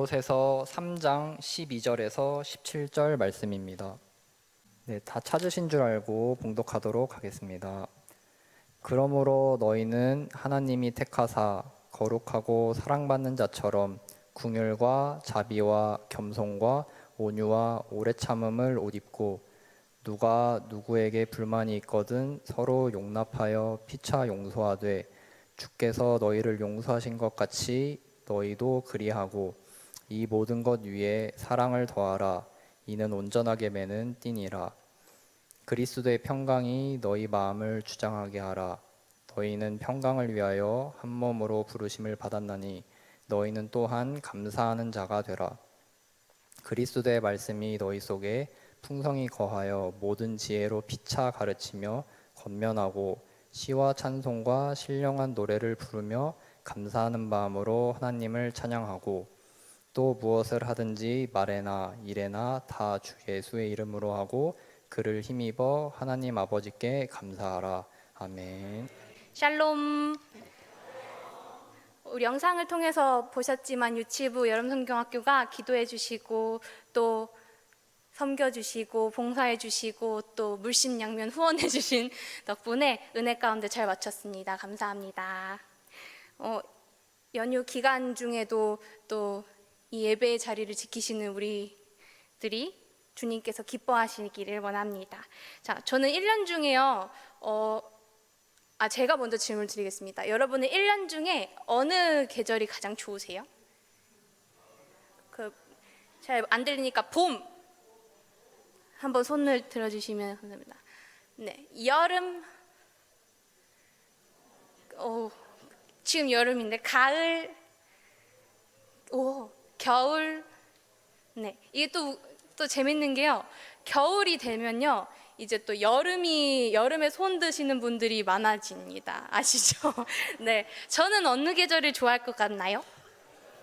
골로새서 3장 12절에서 17절 말씀입니다. 네, 다 찾으신 줄 알고 봉독하도록 하겠습니다. 그러므로 너희는 하나님이 택하사 거룩하고 사랑받는 자처럼 궁휼과 자비와 겸손과 온유와 오래 참음을 옷 입고 누가 누구에게 불만이 있거든 서로 용납하여 피차 용서하되 주께서 너희를 용서하신 것 같이 너희도 그리하고 이 모든 것 위에 사랑을 더하라. 이는 온전하게 매는 띠니라. 그리스도의 평강이 너희 마음을 주장하게 하라. 너희는 평강을 위하여 한 몸으로 부르심을 받았나니 너희는 또한 감사하는 자가 되라. 그리스도의 말씀이 너희 속에 풍성히 거하여 모든 지혜로 피차 가르치며 권면하고 시와 찬송과 신령한 노래를 부르며 감사하는 마음으로 하나님을 찬양하고 또 무엇을 하든지 말에나 일에나 다 주 예수의 이름으로 하고 그를 힘입어 하나님 아버지께 감사하라. 아멘. 샬롬. 우리 영상을 통해서 보셨지만 유치부 여름성경학교가 기도해 주시고 또 섬겨주시고 봉사해 주시고 또 물심양면 후원해 주신 덕분에 은혜 가운데 잘 마쳤습니다. 감사합니다. 연휴 기간 중에도 또 이 예배의 자리를 지키시는 우리들이 주님께서 기뻐하시기를 원합니다. 자, 저는 1년 중에요. 제가 먼저 질문 드리겠습니다. 여러분은 1년 중에 어느 계절이 가장 좋으세요? 잘 안 들리니까 봄! 한번 손을 들어주시면 감사합니다. 네, 여름, 지금 여름인데 가을, 겨울. 네, 이게 또 재밌는 게요. 겨울이 되면요, 이제 또 여름에 손 드시는 분들이 많아집니다. 아시죠? 네, 저는 어느 계절을 좋아할 것 같나요?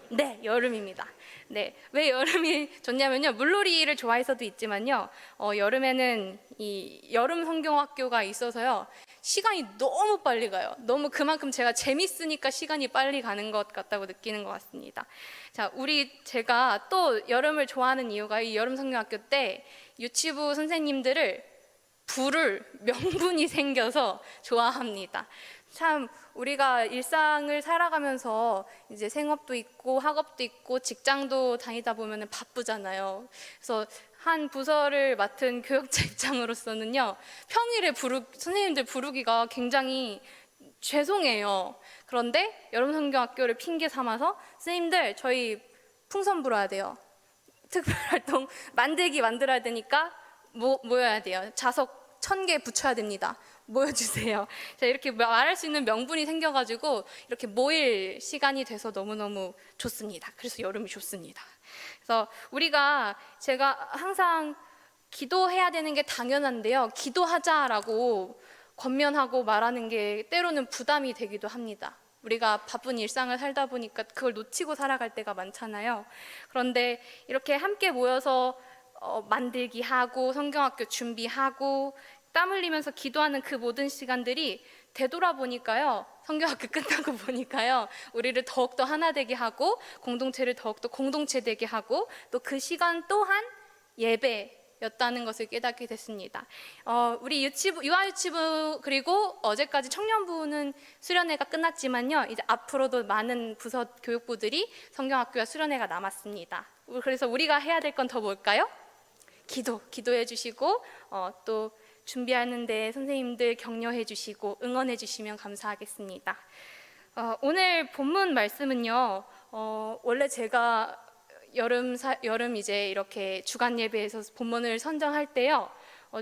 네, 여름입니다. 네, 왜 여름이 좋냐면요, 물놀이를 좋아해서도 있지만요, 여름에는 이 여름 성경학교가 있어서요, 시간이 너무 빨리 가요. 너무 그만큼 제가 재밌으니까 시간이 빨리 가는 것 같다고 느끼는 것 같습니다. 자, 제가 또 여름을 좋아하는 이유가 이 여름 성경학교 때 유치부 선생님들을 부를 명분이 생겨서 좋아합니다. 참 우리가 일상을 살아가면서 이제 생업도 있고 학업도 있고 직장도 다니다 보면 바쁘잖아요. 그래서 한 부서를 맡은 교육자 입장으로서는요, 평일에 선생님들 부르기가 굉장히 죄송해요. 그런데 여름성경학교를 핑계 삼아서 선생님들 저희 풍선 불어야 돼요. 특별활동 만들어야 되니까 모여야 돼요. 자석 1000개 붙여야 됩니다. 모여주세요. 자, 이렇게 말할 수 있는 명분이 생겨가지고 이렇게 모일 시간이 돼서 너무너무 좋습니다. 그래서 여름이 좋습니다. 그래서 제가 항상 기도해야 되는 게 당연한데요, 기도하자라고 권면하고 말하는 게 때로는 부담이 되기도 합니다. 우리가 바쁜 일상을 살다 보니까 그걸 놓치고 살아갈 때가 많잖아요. 그런데 이렇게 함께 모여서 만들기 하고 성경학교 준비하고 땀 흘리면서 기도하는 그 모든 시간들이 되돌아보니까요, 성경학교 끝나고 보니까요, 우리를 더욱더 하나 되게 하고 공동체를 더욱더 공동체 되게 하고 또 그 시간 또한 예배였다는 것을 깨닫게 됐습니다. 우리 유아유치부 그리고 어제까지 청년부는 수련회가 끝났지만요, 이제 앞으로도 많은 부서 교육부들이 성경학교와 수련회가 남았습니다. 그래서 우리가 해야 될 건 더 뭘까요? 기도해 주시고 또 준비하는데 선생님들 격려해 주시고 응원해 주시면 감사하겠습니다. 오늘 본문 말씀은요, 원래 제가 여름 이제 이렇게 주간 예배에서 본문을 선정할 때요,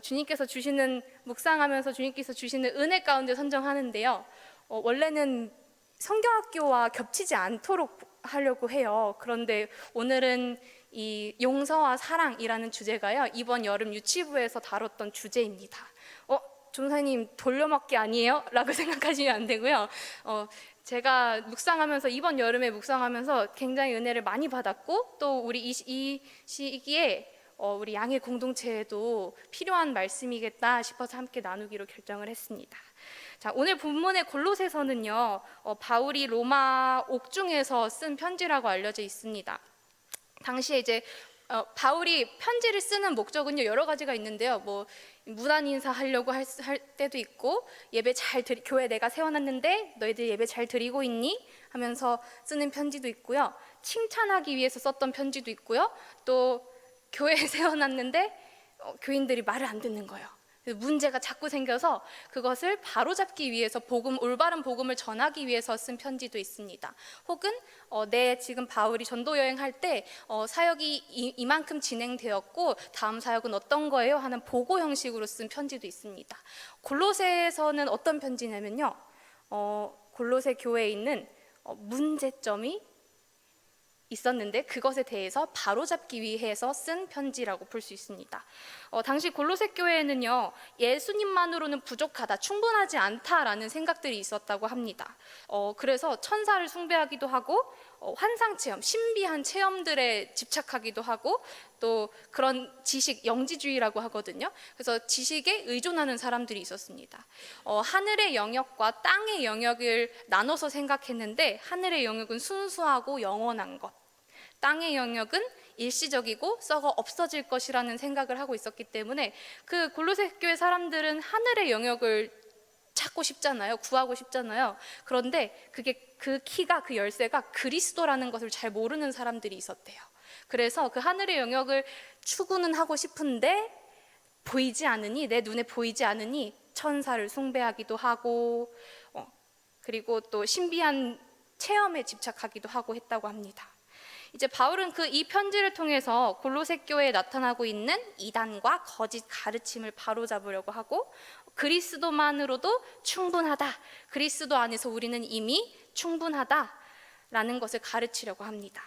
주님께서 주시는 묵상하면서 주님께서 주시는 은혜 가운데 선정하는데요, 원래는 성경학교와 겹치지 않도록 하려고 해요. 그런데 오늘은 이 용서와 사랑이라는 주제가요, 이번 여름 유치부에서 다뤘던 주제입니다. 전사님 돌려막기 아니에요? 라고 생각하시면 안 되고요. 제가 이번 여름에 묵상하면서 굉장히 은혜를 많이 받았고 또 우리 이 시기에 우리 양의 공동체에도 필요한 말씀이겠다 싶어서 함께 나누기로 결정을 했습니다. 자, 오늘 본문의 골로새서는요, 바울이 로마 옥중에서 쓴 편지라고 알려져 있습니다. 당시에 이제 바울이 편지를 쓰는 목적은요 여러 가지가 있는데요. 뭐 무단 인사하려고 할 때도 있고, 교회 내가 세워놨는데 너희들 예배 잘 드리고 있니? 하면서 쓰는 편지도 있고요. 칭찬하기 위해서 썼던 편지도 있고요. 또 교회에 세워놨는데 교인들이 말을 안 듣는 거예요. 그래서 문제가 자꾸 생겨서 그것을 바로잡기 위해서 올바른 복음을 전하기 위해서 쓴 편지도 있습니다. 혹은 내 지금 바울이 전도 여행할 때 사역이 이만큼 진행되었고 다음 사역은 어떤 거예요? 하는 보고 형식으로 쓴 편지도 있습니다. 골로새에서는 어떤 편지냐면요, 골로새 교회에 있는 문제점이 있었는데 그것에 대해서 바로잡기 위해서 쓴 편지라고 볼 수 있습니다. 당시 골로새 교회에는요, 예수님만으로는 부족하다, 충분하지 않다라는 생각들이 있었다고 합니다. 그래서 천사를 숭배하기도 하고 환상 체험, 신비한 체험들에 집착하기도 하고, 또 그런 지식, 영지주의라고 하거든요. 그래서 지식에 의존하는 사람들이 있었습니다. 하늘의 영역과 땅의 영역을 나눠서 생각했는데, 하늘의 영역은 순수하고 영원한 것, 땅의 영역은 일시적이고 썩어 없어질 것이라는 생각을 하고 있었기 때문에 그 골로새 교회 사람들은 하늘의 영역을 찾고 싶잖아요. 구하고 싶잖아요. 그런데 그 키가, 그 열쇠가 그리스도라는 것을 잘 모르는 사람들이 있었대요. 그래서 그 하늘의 영역을 추구는 하고 싶은데 보이지 않으니, 내 눈에 보이지 않으니 천사를 숭배하기도 하고, 그리고 또 신비한 체험에 집착하기도 하고 했다고 합니다. 이제 바울은 이 편지를 통해서 골로새 교회에 나타나고 있는 이단과 거짓 가르침을 바로잡으려고 하고, 그리스도만으로도 충분하다, 그리스도 안에서 우리는 이미 충분하다라는 것을 가르치려고 합니다.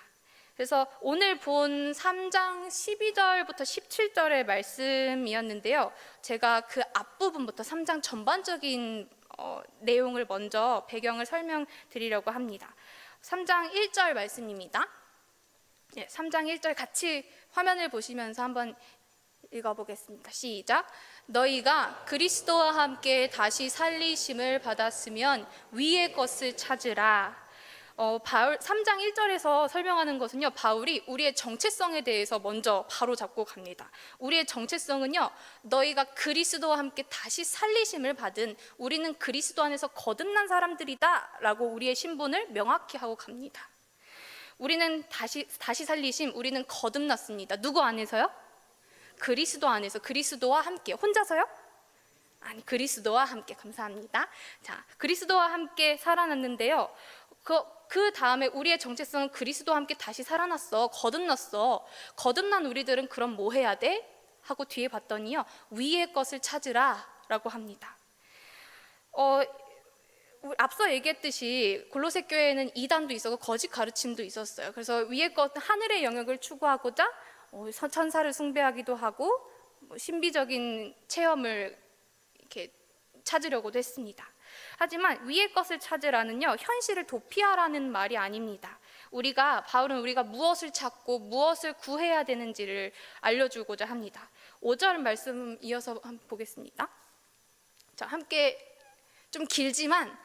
그래서 오늘 본 3장 12절부터 17절의 말씀이었는데요, 제가 그 앞부분부터 3장 전반적인 내용을 먼저 배경을 설명드리려고 합니다. 3장 1절 말씀입니다. 3장 1절 같이 화면을 보시면서 한번 읽어보겠습니다. 시작. 너희가 그리스도와 함께 다시 살리심을 받았으면 위의 것을 찾으라. 바울 3장 1절에서 설명하는 것은요, 바울이 우리의 정체성에 대해서 먼저 바로 잡고 갑니다. 우리의 정체성은요, 너희가 그리스도와 함께 다시 살리심을 받은, 우리는 그리스도 안에서 거듭난 사람들이다 라고 우리의 신분을 명확히 하고 갑니다. 우리는 다시 살리심, 우리는 거듭났습니다. 누구 안에서요? 그리스도 안에서, 그리스도와 함께. 혼자서요? 아니, 그리스도와 함께. 감사합니다. 자, 그리스도와 함께 살아났는데요, 그 다음에 우리의 정체성은 그리스도와 함께 다시 살아났어, 거듭났어. 거듭난 우리들은 그럼 뭐 해야 돼? 하고 뒤에 봤더니요, 위의 것을 찾으라 라고 합니다. 앞서 얘기했듯이 골로새 교회에는 이단도 있었고 거짓 가르침도 있었어요. 그래서 위의 것, 하늘의 영역을 추구하고자 천사를 숭배하기도 하고 신비적인 체험을 이렇게 찾으려고도 했습니다. 하지만 위의 것을 찾으라는요, 현실을 도피하라는 말이 아닙니다. 바울은 우리가 무엇을 찾고 무엇을 구해야 되는지를 알려주고자 합니다. 5절 말씀 이어서 한번 보겠습니다. 자, 함께 좀 길지만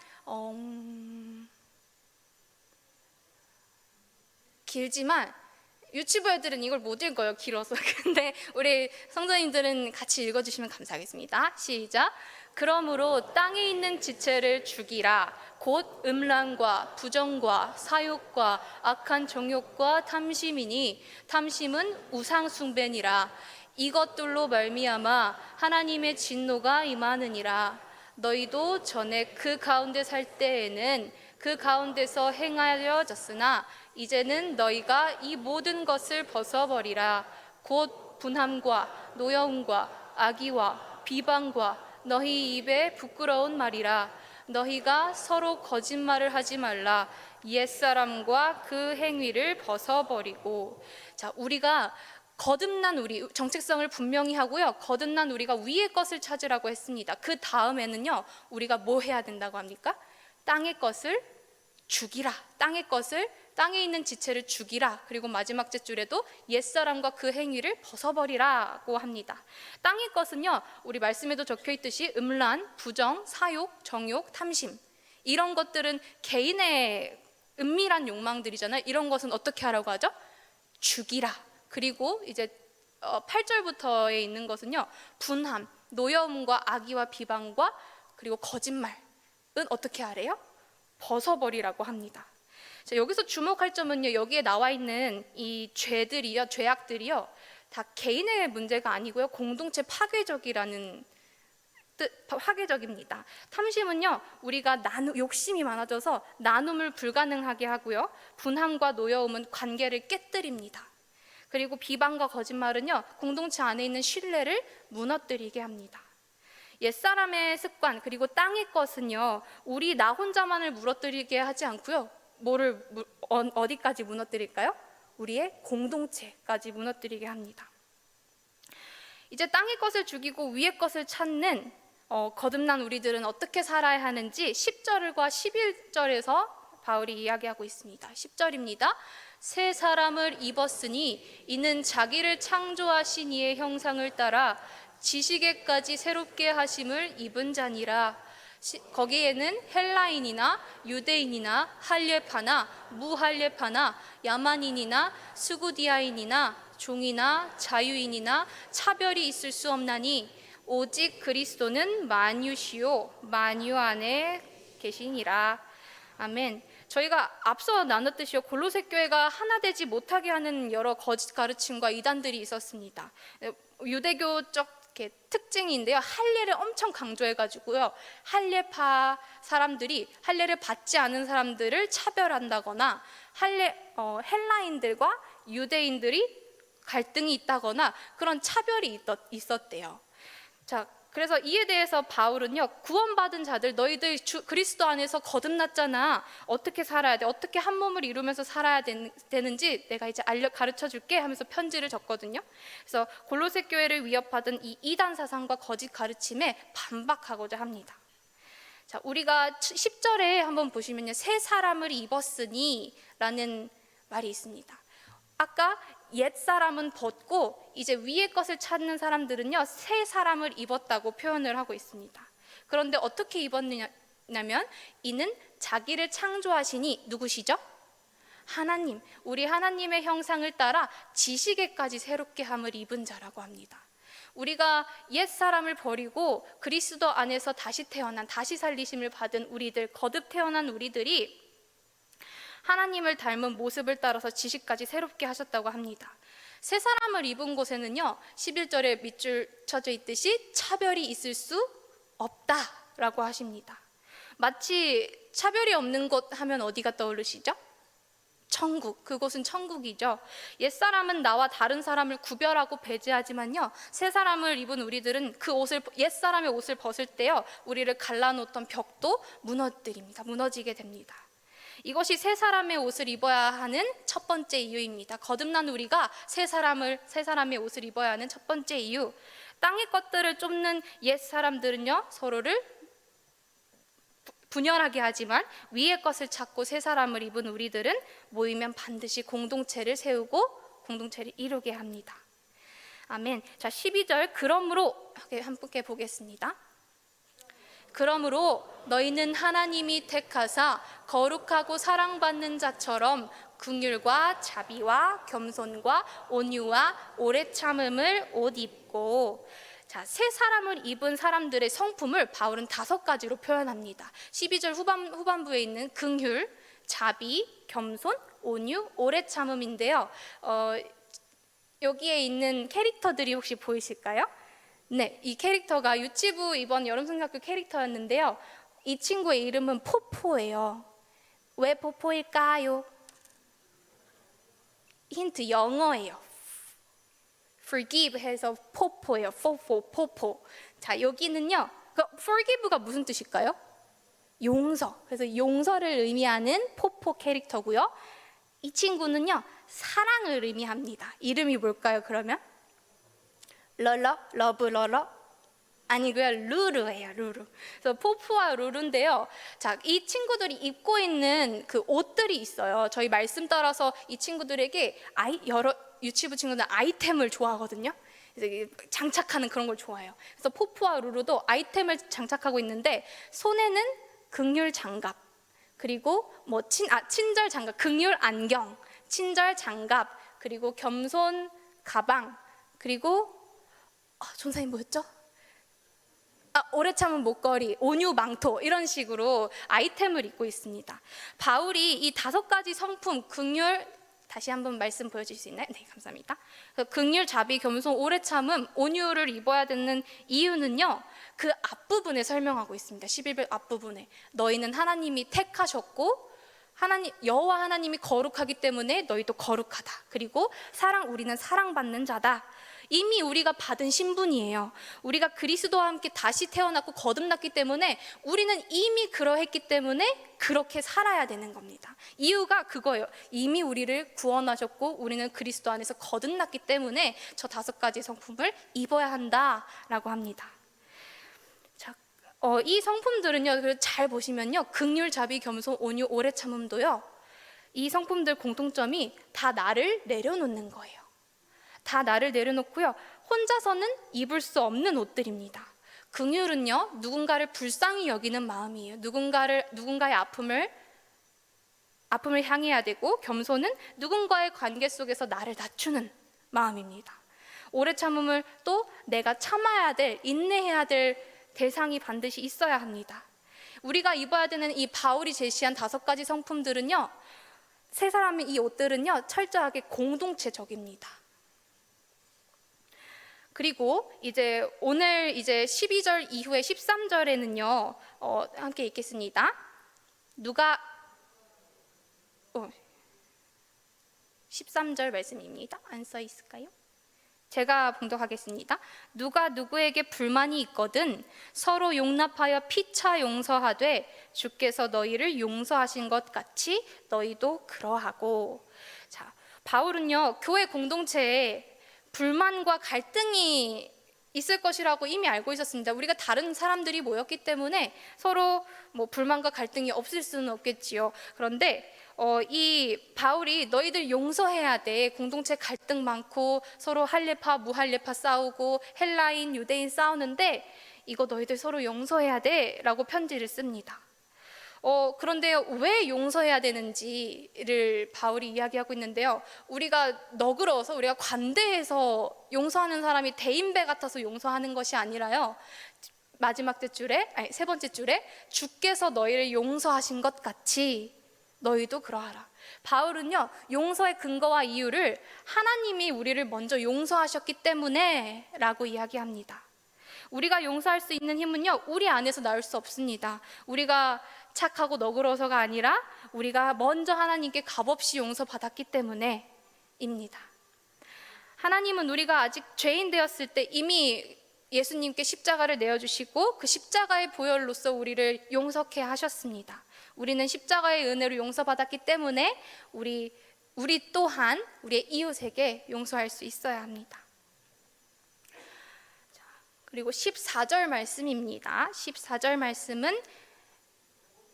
유치부 애들은 이걸 못 읽어요, 길어서. 근데 우리 성도님들은 같이 읽어주시면 감사하겠습니다. 시작. 그러므로 땅에 있는 지체를 죽이라. 곧 음란과 부정과 사욕과 악한 정욕과 탐심이니 탐심은 우상 숭배니라. 이것들로 말미암아 하나님의 진노가 임하느니라. 너희도 전에 그 가운데 살 때에는 그 가운데서 행하여졌으나 이제는 너희가 이 모든 것을 벗어버리라. 곧 분함과 노여움과 악의와 비방과 너희 입에 부끄러운 말이라. 너희가 서로 거짓말을 하지 말라. 옛사람과 그 행위를 벗어버리고. 자, 우리가 거듭난 우리, 정체성을 분명히 하고요, 거듭난 우리가 위의 것을 찾으라고 했습니다. 그 다음에는요, 우리가 뭐 해야 된다고 합니까? 땅의 것을 죽이라. 땅에 있는 지체를 죽이라. 그리고 마지막 제줄에도 옛사람과 그 행위를 벗어버리라고 합니다. 땅의 것은요, 우리 말씀에도 적혀 있듯이 음란, 부정, 사욕, 정욕, 탐심, 이런 것들은 개인의 은밀한 욕망들이잖아요. 이런 것은 어떻게 하라고 하죠? 죽이라. 그리고 이제 8절부터에 있는 것은요, 분함, 노여움과 악의와 비방과 그리고 거짓말은 어떻게 하래요? 벗어버리라고 합니다. 자, 여기서 주목할 점은요, 여기에 나와 있는 이 죄들이요, 죄악들이요, 다 개인의 문제가 아니고요, 공동체 파괴적이라는 파괴적입니다. 탐심은요, 우리가 욕심이 많아져서 나눔을 불가능하게 하고요, 분함과 노여움은 관계를 깨뜨립니다. 그리고 비방과 거짓말은요, 공동체 안에 있는 신뢰를 무너뜨리게 합니다. 옛사람의 습관 그리고 땅의 것은요, 우리 나 혼자만을 무너뜨리게 하지 않고요, 어디까지 무너뜨릴까요? 우리의 공동체까지 무너뜨리게 합니다. 이제 땅의 것을 죽이고 위의 것을 찾는 거듭난 우리들은 어떻게 살아야 하는지 10절과 11절에서 바울이 이야기하고 있습니다. 10절입니다. 새 사람을 입었으니 이는 자기를 창조하신 이의 형상을 따라 지식에까지 새롭게 하심을 입은 자니라. 거기에는 헬라인이나 유대인이나 할례파나 무할례파나 야만인이나 스구디아인이나 종이나 자유인이나 차별이 있을 수 없나니 오직 그리스도는 만유시요 만유 안에 계시니라. 아멘. 저희가 앞서 나눴듯이요, 골로새 교회가 하나 되지 못하게 하는 여러 거짓 가르침과 이단들이 있었습니다. 유대교적 특징인데요, 할례를 엄청 강조해가지고요, 할례파 사람들이 할례를 받지 않은 사람들을 차별한다거나 헬라인들과 유대인들이 갈등이 있다거나 그런 차별이 있었대요. 자, 그래서 이에 대해서 바울은요, 구원받은 자들, 너희들 그리스도 안에서 거듭났잖아, 어떻게 살아야 돼, 어떻게 한 몸을 이루면서 살아야 되는지 내가 이제 가르쳐 줄게 하면서 편지를 줬거든요. 그래서 골로새 교회를 위협하던 이 이단 사상과 거짓 가르침에 반박하고자 합니다. 자, 우리가 10절에 한번 보시면요, 새 사람을 입었으니 라는 말이 있습니다. 아까 옛 사람은 벗고 이제 위의 것을 찾는 사람들은요, 새 사람을 입었다고 표현을 하고 있습니다. 그런데 어떻게 입었느냐면 이는 자기를 창조하시니 누구시죠? 하나님, 우리 하나님의 형상을 따라 지식에까지 새롭게 함을 입은 자라고 합니다. 우리가 옛 사람을 버리고 그리스도 안에서 다시 태어난, 다시 살리심을 받은 우리들, 거듭 태어난 우리들이 하나님을 닮은 모습을 따라서 지식까지 새롭게 하셨다고 합니다. 새 사람을 입은 곳에는요, 11절에 밑줄 쳐져 있듯이 차별이 있을 수 없다라고 하십니다. 마치 차별이 없는 곳 하면 어디가 떠오르시죠? 천국, 그곳은 천국이죠. 옛사람은 나와 다른 사람을 구별하고 배제하지만요, 새 사람을 입은 우리들은 그 옛사람의 옷을 벗을 때요, 우리를 갈라놓던 벽도 무너뜨립니다. 무너지게 됩니다. 이것이 새 사람의 옷을 입어야 하는 첫 번째 이유입니다. 거듭난 우리가 새 사람의 옷을 입어야 하는 첫 번째 이유. 땅의 것들을 쫓는 옛 사람들은요, 서로를 분열하게 하지만 위의 것을 찾고 새 사람을 입은 우리들은 모이면 반드시 공동체를 세우고 공동체를 이루게 합니다. 아멘. 자, 12절, 그러므로 함께 보겠습니다. 그러므로 너희는 하나님이 택하사 거룩하고 사랑받는 자처럼 긍휼과 자비와 겸손과 온유와 오래 참음을 옷 입고. 자, 새 사람을 입은 사람들의 성품을 바울은 5가지로 표현합니다. 12절 후반부에 있는 긍휼, 자비, 겸손, 온유, 오래 참음인데요, 여기에 있는 캐릭터들이 혹시 보이실까요? 네, 이 캐릭터가 유치부 이번 여름성경학교 캐릭터였는데요, 이 친구의 이름은 포포예요. 왜 포포일까요? 힌트, 영어예요. Forgive 해서 포포예요. 포포. 자, 여기는요, forgive가 무슨 뜻일까요? 용서. 그래서 용서를 의미하는 포포 캐릭터고요. 이 친구는요, 사랑을 의미합니다. 이름이 뭘까요, 그러면? 러브 아니고요, 루루예요, 루루. 그래서 포프와 루루인데요. 자, 이 친구들이 입고 있는 그 옷들이 있어요. 저희 말씀 따라서 이 친구들에게 여러 유치부 친구들은 아이템을 좋아하거든요. 그래서 장착하는 그런 걸 좋아해요. 그래서 포프와 루루도 아이템을 장착하고 있는데, 손에는 긍휼 장갑, 그리고 친절 장갑, 긍휼 안경, 친절 장갑, 그리고 겸손 가방, 그리고 전사님 뭐였죠? 오래 참은 목걸이, 온유 망토, 이런 식으로 아이템을 입고 있습니다. 바울이 이 5가지 성품, 긍휼, 다시 한번 말씀 보여줄 수 있나요? 네, 감사합니다. 긍휼, 자비, 겸손, 오래 참음, 온유를 입어야 되는 이유는요, 그 앞부분에 설명하고 있습니다. 11절 앞부분에 너희는 하나님이 택하셨고 여호와 하나님이 거룩하기 때문에 너희도 거룩하다. 그리고 우리는 사랑받는 자다. 이미 우리가 받은 신분이에요. 우리가 그리스도와 함께 다시 태어났고 거듭났기 때문에 우리는 이미 그러했기 때문에 그렇게 살아야 되는 겁니다. 이유가 그거예요. 이미 우리를 구원하셨고 우리는 그리스도 안에서 거듭났기 때문에 저 5가지 성품을 입어야 한다라고 합니다. 자, 이 성품들은요, 잘 보시면요, 긍휼, 자비, 겸손, 온유, 오래 참음도요, 이 성품들 공통점이 다 나를 내려놓는 거예요. 다 나를 내려놓고요, 혼자서는 입을 수 없는 옷들입니다. 긍휼은요, 누군가를 불쌍히 여기는 마음이에요. 누군가의 아픔을 향해야 되고, 겸손은 누군가의 관계 속에서 나를 낮추는 마음입니다. 오래 참음을 또 내가 참아야 될, 인내해야 될 대상이 반드시 있어야 합니다. 우리가 입어야 되는 이 바울이 제시한 5가지 성품들은요, 세 사람의 이 옷들은요, 철저하게 공동체적입니다. 그리고 이제 오늘 이제 12절 이후에 13절에는요, 함께 읽겠습니다. 13절 말씀입니다. 안 써 있을까요? 제가 봉독하겠습니다. 누가 누구에게 불만이 있거든 서로 용납하여 피차 용서하되 주께서 너희를 용서하신 것 같이 너희도 그러하고. 자, 바울은요, 교회 공동체에 불만과 갈등이 있을 것이라고 이미 알고 있었습니다. 우리가 다른 사람들이 모였기 때문에 서로 불만과 갈등이 없을 수는 없겠지요. 그런데 이 바울이 너희들 용서해야 돼. 공동체 갈등 많고 서로 할례파 무할례파 싸우고 헬라인 유대인 싸우는데 이거 너희들 서로 용서해야 돼 라고 편지를 씁니다. 그런데 왜 용서해야 되는지를 바울이 이야기하고 있는데요, 우리가 너그러워서, 우리가 관대해서 용서하는 사람이 대인배 같아서 용서하는 것이 아니라요, 세 번째 줄에 주께서 너희를 용서하신 것 같이 너희도 그러하라. 바울은요, 용서의 근거와 이유를 하나님이 우리를 먼저 용서하셨기 때문에 라고 이야기합니다. 우리가 용서할 수 있는 힘은요, 우리 안에서 나올 수 없습니다. 우리가 착하고 너그러워서가 아니라 우리가 먼저 하나님께 값없이 용서받았기 때문에입니다. 하나님은 우리가 아직 죄인 되었을 때 이미 예수님께 십자가를 내어주시고 그 십자가의 보혈로서 우리를 용서케 하셨습니다. 우리는 십자가의 은혜로 용서받았기 때문에 우리 또한 우리의 이웃에게 용서할 수 있어야 합니다. 그리고 14절 말씀입니다. 14절 말씀은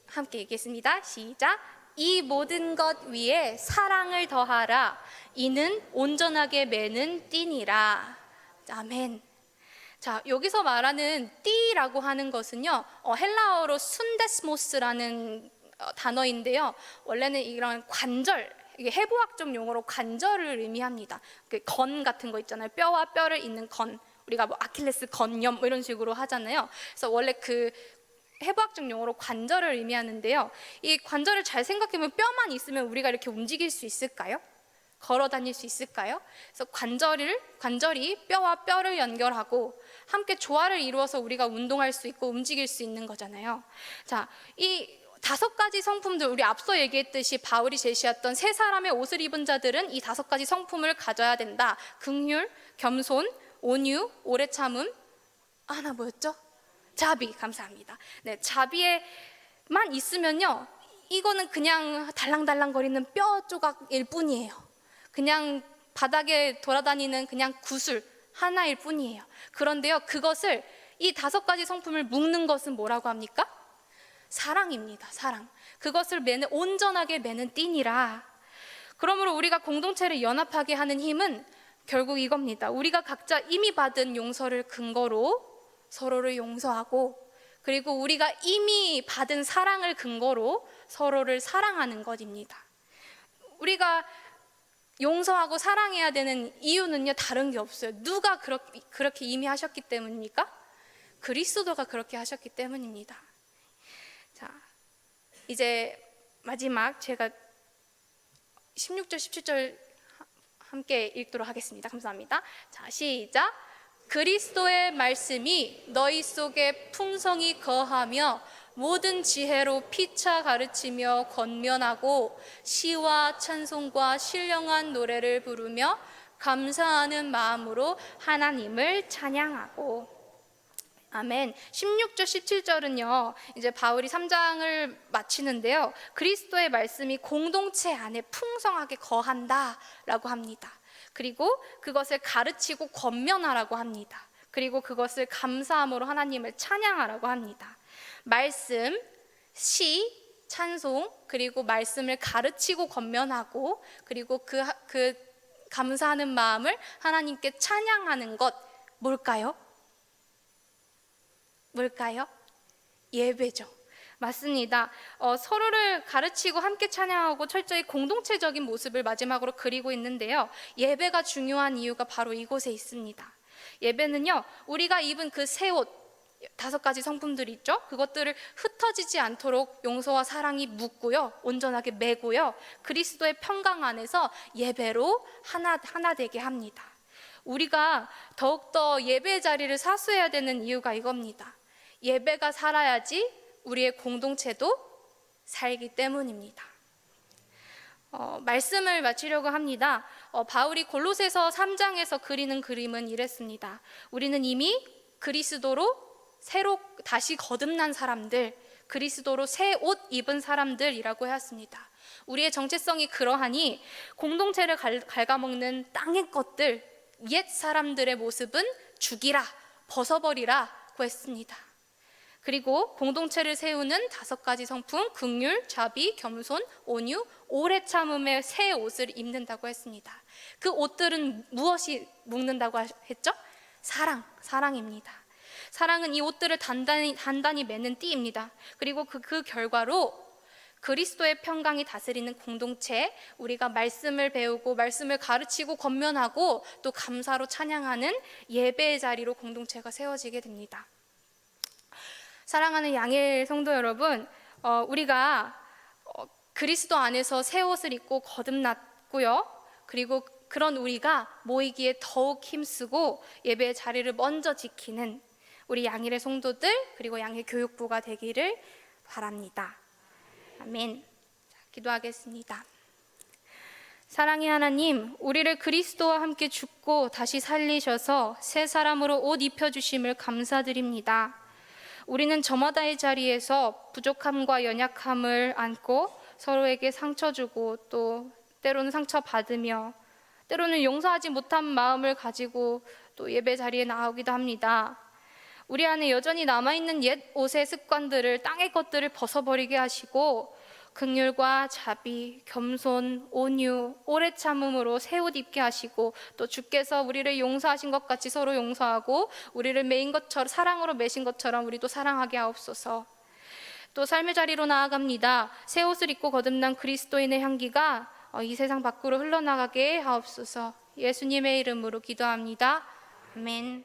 함께 읽겠습니다. 시작. 이 모든 것 위에 사랑을 더하라. 이는 온전하게 매는 띠니라. 아멘. 자, 여기서 말하는 띠라고 하는 것은요, 헬라어로 순데스모스라는 단어인데요, 원래는 이런 관절, 이게 해부학적 용어로 관절을 의미합니다. 그 건 같은 거 있잖아요. 뼈와 뼈를 잇는 건, 우리가 아킬레스 건염 이런 식으로 하잖아요. 그래서 원래 그 해부학적 용어로 관절을 의미하는데요, 이 관절을 잘 생각해보면 뼈만 있으면 우리가 이렇게 움직일 수 있을까요? 걸어 다닐 수 있을까요? 그래서 관절이 뼈와 뼈를 연결하고 함께 조화를 이루어서 우리가 운동할 수 있고 움직일 수 있는 거잖아요. 자, 이 5가지 성품들, 우리 앞서 얘기했듯이 바울이 제시했던 세 사람의 옷을 입은 자들은 이 5가지 성품을 가져야 된다. 긍휼, 겸손, 온유, 오래 참음, 하나 뭐였죠? 자비. 감사합니다. 네, 자비에만 있으면요, 이거는 그냥 달랑달랑거리는 뼈 조각일 뿐이에요. 그냥 바닥에 돌아다니는 그냥 구슬 하나일 뿐이에요. 그런데요, 그것을, 이 5가지 성품을 묶는 것은 뭐라고 합니까? 사랑입니다. 사랑. 그것을 온전하게 매는 띠니라. 그러므로 우리가 공동체를 연합하게 하는 힘은 결국 이겁니다. 우리가 각자 이미 받은 용서를 근거로 서로를 용서하고, 그리고 우리가 이미 받은 사랑을 근거로 서로를 사랑하는 것입니다. 우리가 용서하고 사랑해야 되는 이유는요, 다른 게 없어요. 누가 그렇게 이미 하셨기 때문입니까? 그리스도가 그렇게 하셨기 때문입니다. 자, 이제 마지막 제가 16절, 17절 함께 읽도록 하겠습니다. 감사합니다. 자, 시작. 그리스도의 말씀이 너희 속에 풍성히 거하며 모든 지혜로 피차 가르치며 권면하고 시와 찬송과 신령한 노래를 부르며 감사하는 마음으로 하나님을 찬양하고. 아멘. 16절, 17절은요, 이제 바울이 3장을 마치는데요, 그리스도의 말씀이 공동체 안에 풍성하게 거한다라고 합니다. 그리고 그것을 가르치고 권면하라고 합니다. 그리고 그것을 감사함으로 하나님을 찬양하라고 합니다. 말씀, 시, 찬송, 그리고 말씀을 가르치고 권면하고, 그리고 그 감사하는 마음을 하나님께 찬양하는 것, 뭘까요? 뭘까요? 예배죠. 맞습니다. 서로를 가르치고 함께 찬양하고 철저히 공동체적인 모습을 마지막으로 그리고 있는데요, 예배가 중요한 이유가 바로 이곳에 있습니다. 예배는요, 우리가 입은 그 새 옷 5가지 성품들이 있죠. 그것들을 흩어지지 않도록 용서와 사랑이 묶고요, 온전하게 매고요, 그리스도의 평강 안에서 예배로 하나 되게 합니다. 우리가 더욱더 예배의 자리를 사수해야 되는 이유가 이겁니다. 예배가 살아야지 우리의 공동체도 살기 때문입니다. 말씀을 마치려고 합니다. 바울이 골로새서 3장에서 그리는 그림은 이랬습니다. 우리는 이미 그리스도로 새로 다시 거듭난 사람들, 그리스도로 새 옷 입은 사람들이라고 하였습니다. 우리의 정체성이 그러하니 공동체를 갉아먹는 땅의 것들, 옛 사람들의 모습은 죽이라, 벗어버리라고 했습니다. 그리고 공동체를 세우는 5가지 성품, 긍휼, 자비, 겸손, 온유, 오래 참음의 새 옷을 입는다고 했습니다. 그 옷들은 무엇이 묶는다고 했죠? 사랑입니다. 사랑은 이 옷들을 단단히 매는 띠입니다. 그리고 그 결과로 그리스도의 평강이 다스리는 공동체, 우리가 말씀을 배우고 말씀을 가르치고 권면하고 또 감사로 찬양하는 예배의 자리로 공동체가 세워지게 됩니다. 사랑하는 양일 성도 여러분, 우리가 그리스도 안에서 새 옷을 입고 거듭났고요, 그리고 그런 우리가 모이기에 더욱 힘쓰고 예배의 자리를 먼저 지키는 우리 양일의 성도들, 그리고 양일 교육부가 되기를 바랍니다. 아멘. 자, 기도하겠습니다. 사랑의 하나님, 우리를 그리스도와 함께 죽고 다시 살리셔서 새 사람으로 옷 입혀주심을 감사드립니다. 우리는 저마다의 자리에서 부족함과 연약함을 안고 서로에게 상처 주고 또 때로는 상처 받으며 때로는 용서하지 못한 마음을 가지고 또 예배 자리에 나오기도 합니다. 우리 안에 여전히 남아있는 옛 옷의 습관들을, 땅의 것들을 벗어버리게 하시고 긍휼과 자비, 겸손, 온유, 오래 참음으로 새 옷 입게 하시고 또 주께서 우리를 용서하신 것 같이 서로 용서하고 우리를 매인 것처럼, 사랑으로 매신 것처럼 우리도 사랑하게 하옵소서. 또 삶의 자리로 나아갑니다. 새 옷을 입고 거듭난 그리스도인의 향기가 이 세상 밖으로 흘러나가게 하옵소서. 예수님의 이름으로 기도합니다. 아멘.